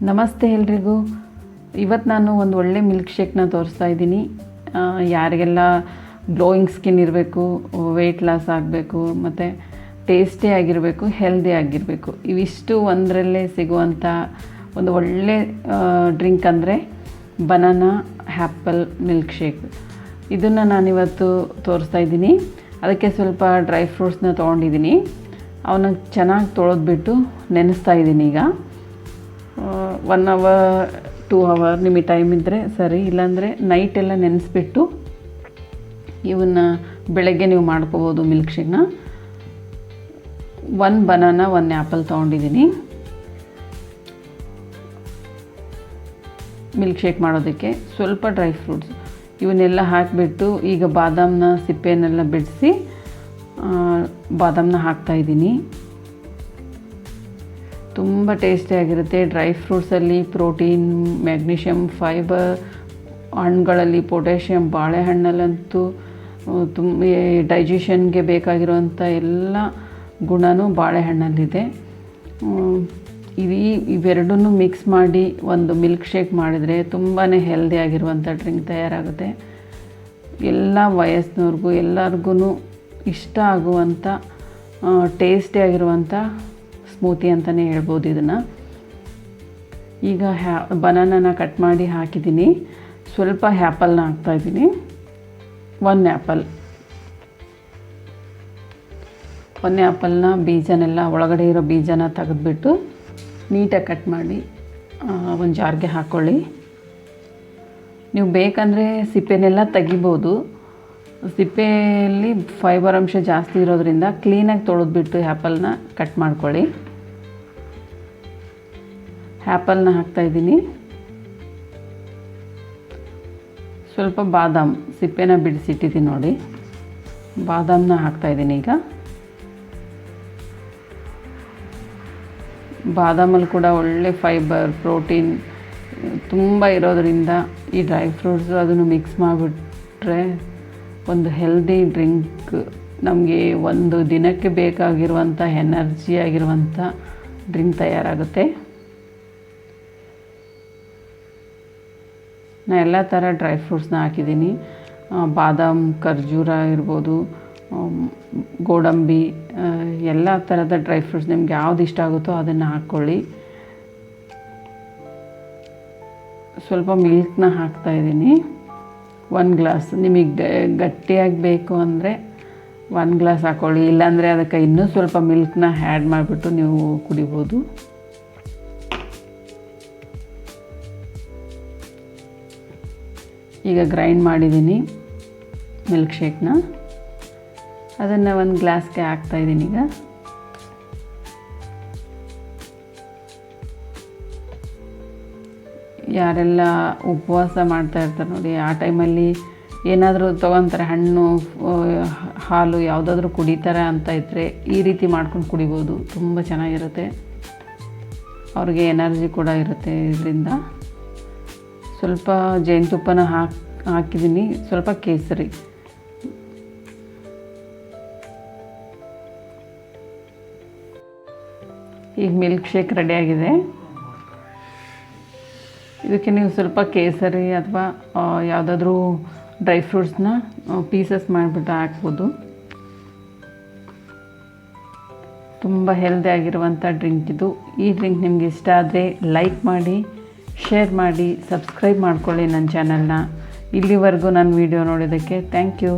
ನಮಸ್ತೆ ಎಲ್ರಿಗೂ. ಇವತ್ತು ನಾನು ಒಂದು ಒಳ್ಳೆ ಮಿಲ್ಕ್ ಶೇಕ್ನ ತೋರಿಸ್ತಾ ಇದ್ದೀನಿ. ಯಾರಿಗೆಲ್ಲ ಗ್ಲೋಯಿಂಗ್ ಸ್ಕಿನ್ ಇರಬೇಕು, ವೆಯ್ಟ್ ಲಾಸ್ ಆಗಬೇಕು, ಮತ್ತು ಟೇಸ್ಟಿ ಆಗಿರಬೇಕು, ಹೆಲ್ದಿ ಆಗಿರಬೇಕು, ಇವಿಷ್ಟು ಒಂದರಲ್ಲೇ ಸಿಗುವಂಥ ಒಂದು ಒಳ್ಳೆ ಡ್ರಿಂಕ್ ಅಂದರೆ ಬನಾನಾ ಆ್ಯಪಲ್ ಮಿಲ್ಕ್ ಶೇಕ್. ಇದನ್ನು ನಾನಿವತ್ತು ತೋರಿಸ್ತಾ ಇದ್ದೀನಿ. ಅದಕ್ಕೆ ಸ್ವಲ್ಪ ಡ್ರೈ ಫ್ರೂಟ್ಸ್ನ ತೊಗೊಂಡಿದ್ದೀನಿ. ಅವನ್ನ ಚೆನ್ನಾಗಿ ತೊಳೆದ್ಬಿಟ್ಟು ನೆನೆಸ್ತಾ ಇದ್ದೀನಿ. ಈಗ 1 ಅವರ್ 2 ಅವರ್ ನಿಮಗೆ ಟೈಮ್ ಇದ್ದರೆ ಸರಿ, ಇಲ್ಲಾಂದರೆ ನೈಟೆಲ್ಲ ನೆನೆಸ್ಬಿಟ್ಟು ಇವನ್ನ ಬೆಳಗ್ಗೆ ನೀವು ಮಾಡ್ಕೋಬೋದು ಮಿಲ್ಕ್ ಶೇಕ್ನ. 1 ಬನಾನಾ 1 ಆ್ಯಪಲ್ ತೊಗೊಂಡಿದ್ದೀನಿ ಮಿಲ್ಕ್ ಶೇಕ್ ಮಾಡೋದಕ್ಕೆ. ಸ್ವಲ್ಪ ಡ್ರೈ ಫ್ರೂಟ್ಸ್ ಇವನ್ನೆಲ್ಲ ಹಾಕಿಬಿಟ್ಟು ಈಗ ಬಾದಾಮನ್ನ ಸಿಪ್ಪೆನೆಲ್ಲ ಬಿಡಿಸಿ ಬಾದಾಮನ್ನ ಹಾಕ್ತಾಯಿದ್ದೀನಿ. ತುಂಬ ಟೇಸ್ಟಿಯಾಗಿರುತ್ತೆ. ಡ್ರೈ ಫ್ರೂಟ್ಸಲ್ಲಿ ಪ್ರೋಟೀನ್, ಮ್ಯಾಗ್ನೀಷಿಯಮ್, ಫೈಬರ್, ಹಣ್ಣುಗಳಲ್ಲಿ ಪೊಟ್ಯಾಷಿಯಮ್, ಬಾಳೆಹಣ್ಣಲ್ಲಂತೂ ಡೈಜೆಷನ್ಗೆ ಬೇಕಾಗಿರುವಂಥ ಎಲ್ಲ ಗುಣವೂ ಬಾಳೆಹಣ್ಣಲ್ಲಿದೆ. ಇವೆರಡನ್ನೂ ಮಿಕ್ಸ್ ಮಾಡಿ ಒಂದು ಮಿಲ್ಕ್ ಶೇಕ್ ಮಾಡಿದರೆ ತುಂಬಾ ಹೆಲ್ದಿಯಾಗಿರುವಂಥ ಡ್ರಿಂಕ್ ತಯಾರಾಗುತ್ತೆ. ಎಲ್ಲ ವಯಸ್ಸಿನವ್ರಿಗೂ ಎಲ್ಲರಿಗೂ ಇಷ್ಟ ಆಗುವಂಥ ಟೇಸ್ಟಿಯಾಗಿರುವಂಥ ಸ್ಮೂತಿ ಅಂತಲೇ ಹೇಳ್ಬೋದು ಇದನ್ನು. ಈಗ ಬನಾನಾನ ಕಟ್ ಮಾಡಿ ಹಾಕಿದ್ದೀನಿ. ಸ್ವಲ್ಪ ಆ್ಯಪಲ್ನ ಹಾಕ್ತಾಯಿದ್ದೀನಿ. 1 ಆ್ಯಪಲ್ನ ಬೀಜನೆಲ್ಲ ಒಳಗಡೆ ಇರೋ ಬೀಜನ ತೆಗೆದುಬಿಟ್ಟು ನೀಟಾಗಿ ಕಟ್ ಮಾಡಿ ಒಂದು ಜಾರ್ಗೆ ಹಾಕ್ಕೊಳ್ಳಿ. ನೀವು ಬೇಕಂದರೆ ಸಿಪ್ಪೆನೆಲ್ಲ ತೆಗಿಬೋದು. ಸಿಪ್ಪೆಯಲ್ಲಿ ಫೈಬರ್ ಅಂಶ ಜಾಸ್ತಿ ಇರೋದ್ರಿಂದ ಕ್ಲೀನಾಗಿ ತೊಳೆದ್ಬಿಟ್ಟು ಆ್ಯಪಲ್ನ ಕಟ್ ಮಾಡ್ಕೊಳ್ಳಿ. ಆ್ಯಪಲ್ನ ಹಾಕ್ತಾಯಿದ್ದೀನಿ. ಸ್ವಲ್ಪ ಬಾದಾಮ್ ಸಿಪ್ಪೆನ ಬಿಡಿಸಿಟ್ಟಿದ್ದೀನಿ ನೋಡಿ, ಬಾದಾಮನ್ನ ಹಾಕ್ತಾಯಿದ್ದೀನಿ. ಈಗ ಬಾದಾಮಲ್ಲಿ ಕೂಡ ಒಳ್ಳೆ ಫೈಬರ್, ಪ್ರೋಟೀನ್ ತುಂಬ ಇರೋದರಿಂದ ಈ ಡ್ರೈ ಫ್ರೂಟ್ಸು ಅದನ್ನು ಮಿಕ್ಸ್ ಮಾಡಿಬಿಟ್ರೆ ಒಂದು ಹೆಲ್ದಿ ಡ್ರಿಂಕ್, ನಮಗೆ ಒಂದು ದಿನಕ್ಕೆ ಬೇಕಾಗಿರುವಂಥ ಎನರ್ಜಿ ಆಗಿರುವಂಥ ಡ್ರಿಂಕ್ ತಯಾರಾಗುತ್ತೆ. ನಾನು ಎಲ್ಲ ಥರ ಡ್ರೈ ಫ್ರೂಟ್ಸ್ನ ಹಾಕಿದ್ದೀನಿ. ಬಾದಾಮ್, ಖರ್ಜೂರ ಇರ್ಬೋದು, ಗೋಡಂಬಿ, ಎಲ್ಲ ಥರದ ಡ್ರೈ ಫ್ರೂಟ್ಸ್ ನಿಮ್ಗೆ ಯಾವ್ದು ಇಷ್ಟ ಆಗುತ್ತೋ ಅದನ್ನು ಹಾಕ್ಕೊಳ್ಳಿ. ಸ್ವಲ್ಪ ಮಿಲ್ಕ್ನ ಹಾಕ್ತಾಯಿದ್ದೀನಿ. 1 ಗ್ಲಾಸ್. ನಿಮಗೆ ಗಟ್ಟಿಯಾಗಿ ಬೇಕು ಅಂದರೆ 1 ಗ್ಲಾಸ್ ಹಾಕ್ಕೊಳ್ಳಿ, ಇಲ್ಲಾಂದರೆ ಅದಕ್ಕೆ ಇನ್ನೂ ಸ್ವಲ್ಪ ಮಿಲ್ಕ್ನ ಆ್ಯಡ್ ಮಾಡಿಬಿಟ್ಟು ನೀವು ಕುಡಿಬೋದು. ಈಗ ಗ್ರೈಂಡ್ ಮಾಡಿದ್ದೀನಿ ಮಿಲ್ಕ್ ಶೇಕ್ನ, ಅದನ್ನು 1 ಗ್ಲಾಸ್ಗೆ ಹಾಕ್ತಾಯಿದ್ದೀನಿ. ಈಗ ಯಾರೆಲ್ಲ ಉಪವಾಸ ಮಾಡ್ತಾ ಇರ್ತಾರೆ ನೋಡಿ, ಆ ಟೈಮಲ್ಲಿ ಏನಾದರೂ ತೊಗೊತಾರೆ, ಹಣ್ಣು, ಹಾಲು ಯಾವುದಾದ್ರೂ ಕುಡಿತಾರೆ ಅಂತ ಇದ್ದರೆ ಈ ರೀತಿ ಮಾಡ್ಕೊಂಡು ಕುಡಿಬೋದು. ತುಂಬ ಚೆನ್ನಾಗಿರುತ್ತೆ, ಅವ್ರಿಗೆ ಎನರ್ಜಿ ಕೂಡ ಇರುತ್ತೆ ಇದರಿಂದ. ಸ್ವಲ್ಪ ಜೇನುತುಪ್ಪನ ಹಾಕಿದ್ದೀನಿ, ಸ್ವಲ್ಪ ಕೇಸರಿ. ಈಗ ಮಿಲ್ಕ್ ಶೇಕ್ ರೆಡಿಯಾಗಿದೆ. ಇದಕ್ಕೆ ನೀವು ಸ್ವಲ್ಪ ಕೇಸರಿ ಅಥವಾ ಯಾವುದಾದ್ರೂ ಡ್ರೈ ಫ್ರೂಟ್ಸ್ನ ಪೀಸಸ್ ಮಾಡಿಬಿಟ್ಟು ಹಾಕ್ಬೋದು. ತುಂಬ ಹೆಲ್ದಿ ಆಗಿರುವಂಥ ಡ್ರಿಂಕ್ ಇದು. ಈ ಡ್ರಿಂಕ್ ನಿಮ್ಗೆ ಇಷ್ಟ ಆದರೆ ಲೈಕ್ ಮಾಡಿ, ಶೇರ್ ಮಾಡಿ, ಸಬ್ಸ್ಕ್ರೈಬ್ ಮಾಡ್ಕೊಳ್ಳಿ ನನ್ನ ಚಾನಲ್ನ. ಇಲ್ಲಿವರೆಗೂ ನನ್ನ ವೀಡಿಯೋ ನೋಡೋದಕ್ಕೆ ಥ್ಯಾಂಕ್ ಯು.